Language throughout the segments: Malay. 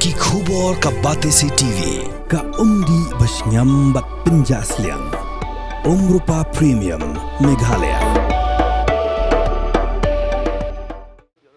Ki khubor ka Batesi TV. Ka umdi basnyam bat penjaslian. Rupa Premium Meghalaya.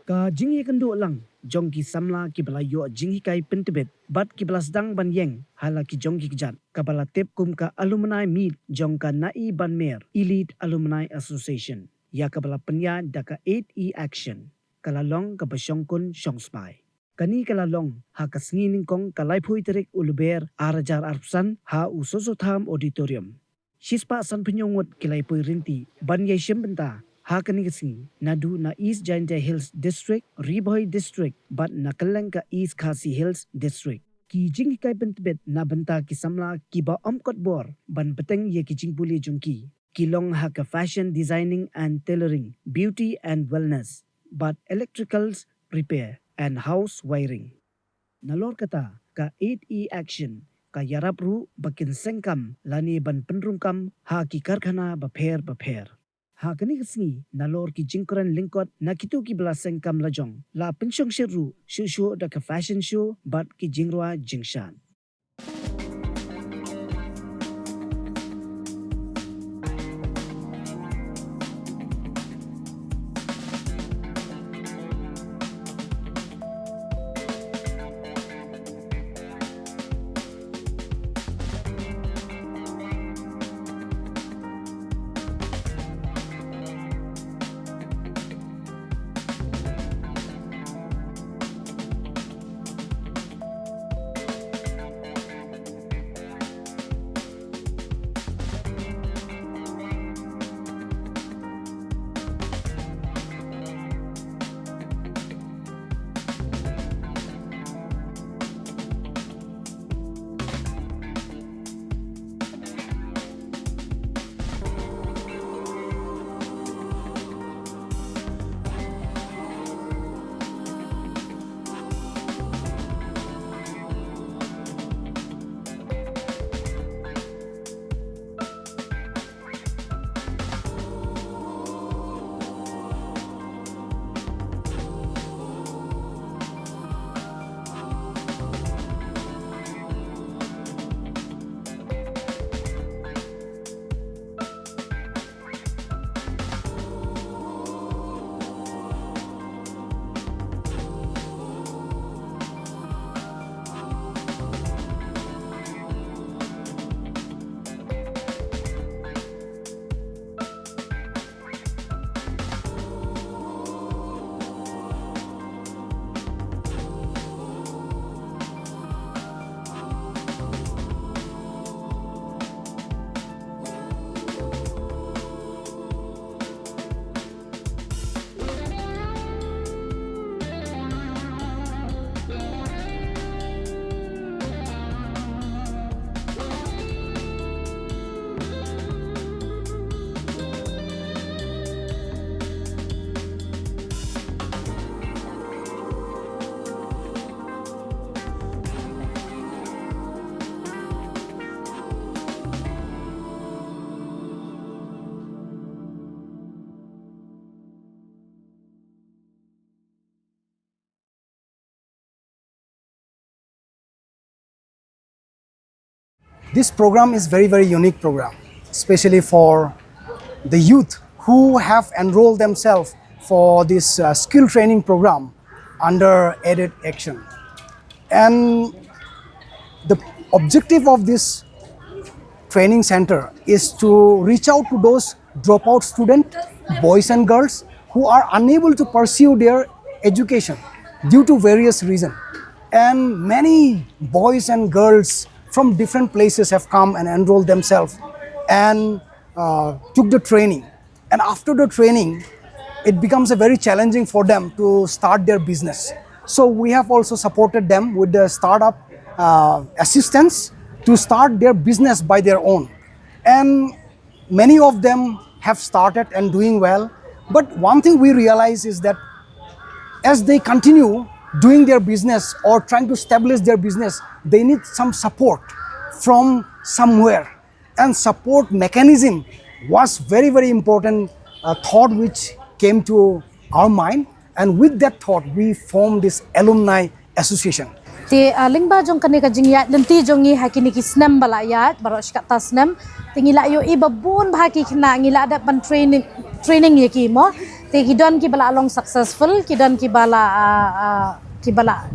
Ka jingi kendo lang jong ki Samla ki balayo Jingpyntbit bat ki belasdang ban yeng hala ki jong ki jat kabala tep kum ka alumni meet jong ka nai ban mer Elite Alumni Association ya kabala penya daka 8E action kala long ka basyong kun syong spy kani kala long ha kasngin kong kalai phui terik uluber arajar arpsan ha usoso tham auditorium shispa san penyongot kilai phui rinti ban yai shembenta ha kani kasi nadu na East Jaintia Hills District, Riboy District, but na Kalangka East Khasi Hills District. Ki Jingpyntbit na banta ki Samla ki ba omkot bor ban peteng ye ki jingpuli jungki. Kilong ha ka fashion designing and tailoring, beauty and wellness, but electricals repair and house wiring. Nalor kata ka 8E action ka yarapru bakin sengkam lani ban penrungkam ha ki karkhana baper. Ha kani kasni nalor ki jingkran lingkot na kitu ki belaseng kam lajong la pensyong sheru show da ka fashion show bat ki jingrwa jingshan. This program is very unique program, especially for the youth who have enrolled themselves for this skill training program under Aide Action. And the objective of this training center is to reach out to those dropout students, boys and girls, who are unable to pursue their education due to various reasons. And many boys and girls from different places have come and enrolled themselves and took the training. And after the training, it becomes very challenging for them to start their business. So we have also supported them with the startup assistance to start their business by their own. And many of them have started and doing well. But one thing we realize is that as they continue doing their business or trying to establish their business, they need some support from somewhere. And support mechanism was very important thought which came to our mind. And with that thought, we formed this alumni association. Ti lingba jong kani ka jingya lenti jongi hakini ki snam bala ya baro shkata snam tingila yo iba bun bahaki kena ngila ada ban training ye ki mo ti kidon ki bala long successful kidon ki bala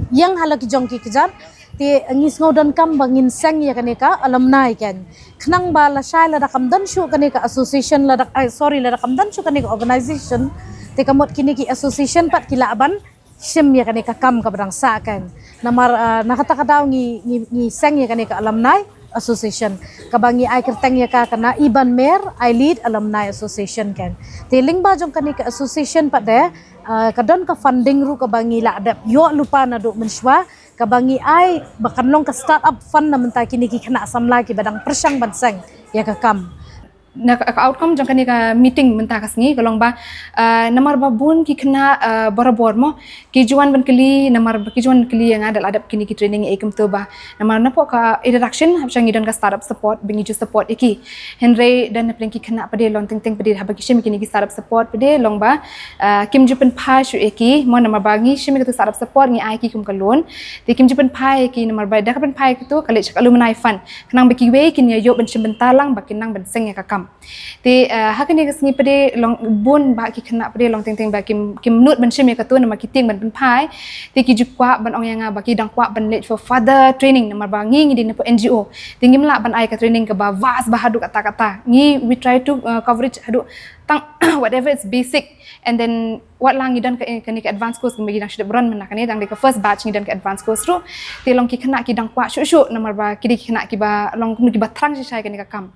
yang hala ki jong ki kejan ti ngis ngodan kam bangin sang ya kani ka alumni kan khnang bala shai la rakam dan shu kani ka association la rakam dan shu kani ka organization ti kamot kini ki association pat kila ban sim ya kani ka kam ka badang sa kan namar nakata daw ngi sang ya kani ka alumni association kabangi ai kertang ya ka kana iban mer I lead alumni association kan ti lingba jong kani ka association pat de kadon ka funding ru kabangi la adap yo lupa na do menswa kabangi ai bakan long ka startup fund na mentai kini ki kena samla ki badang persang bansang ya ka kam na outcome jang kani ka meeting menta kasngi kalong ba namar babun ki kena borabor mo ki juan ban kali namar ki juan kali yang ada adap kini ki training ekem to ba namar napo ka introduction habsang idon ka startup support bingi ju support iki henry dan napling ki kena pade long ting pade habaki shim kini ki startup support pade long ba kim jupen pha shu eki mo namar bangi shim ki startup support ngi ai ki kum kalon ti kim jupen pha eki namar ba da ka pen pha ki to college alumni fund kenang baki we kini yo ben shim bentalang bakinang ben seng ya ka kam ti hakani kasngi pade long bun ba ki kena pade long ting ba kim nut ban shim ya katun nama kiting ban pai ti ki jukwa ban ong yang ba ki dang kwa ban late for further training nama ba ngi di na NGO tingim la ban ai ka training ka ba vas ba hadu kata ngi we try to coverage hadu tang whatever it's basic and then what lang idan ka kani ka advanced course bagi dang shudap run mana kani dang ka first batch idan ka advanced course ru ti long ki kena ki dang kwa shu nama ba ki kena ki ba long ki ba trang shi kani ka kam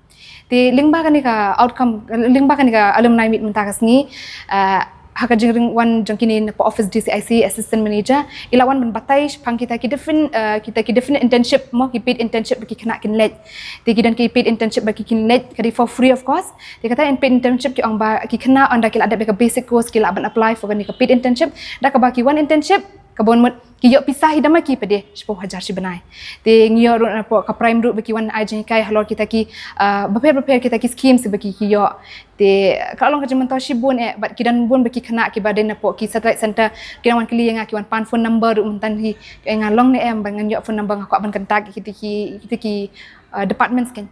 ti lingba kani ka outcome lingba kani ka alumni meet mentakas ni haka jing one jangkini na office DCIC assistant manager ila one ban batai pang kita ki different internship mo ki paid internship bagi kena kin let ti kidan ki paid internship bagi kin let kadi for free of course ti kata in paid internship ki ong ba ki kena on da kila ada beka basic course kila ban apply for kani ka paid internship da ka baki one internship kabon mut kiyo pisah hidama ki pede 10,000 si benai te ngiyo ro na po ka prime root baki wan ajeng kai halor kita ki prepare kita ki scheme si baki kiyo te kalong ka jaman to si bun bat kidan bun baki kena ki baden na po ki satellite center kidan wan kili yang ki wan pan phone number ru muntan hi ngalong ne bangan yo phone number ngak ban kontak kita ki departments kan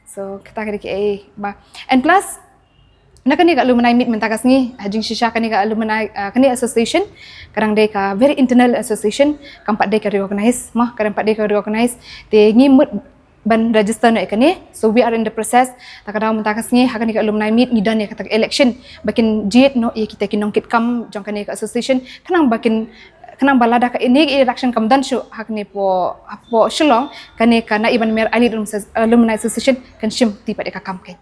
so kita ki ba and plus na kani ka alumni meet mentakas ni hajing shisha kani ka alumni kani association karang dai ka very internal association kampat dai ka recognize mah karang pat dai ka recognize te ngi mut ban register na kani so we are in the process takada mentakas ni hakani ka alumni meet ni dan ya kata election bakin jet no ya kita kinongkit kam jong kani ka association kanang balada ka ini election kam dan shu hakni po shilong kani ka na iban mer alumni association kan shim tipa de ka kam kai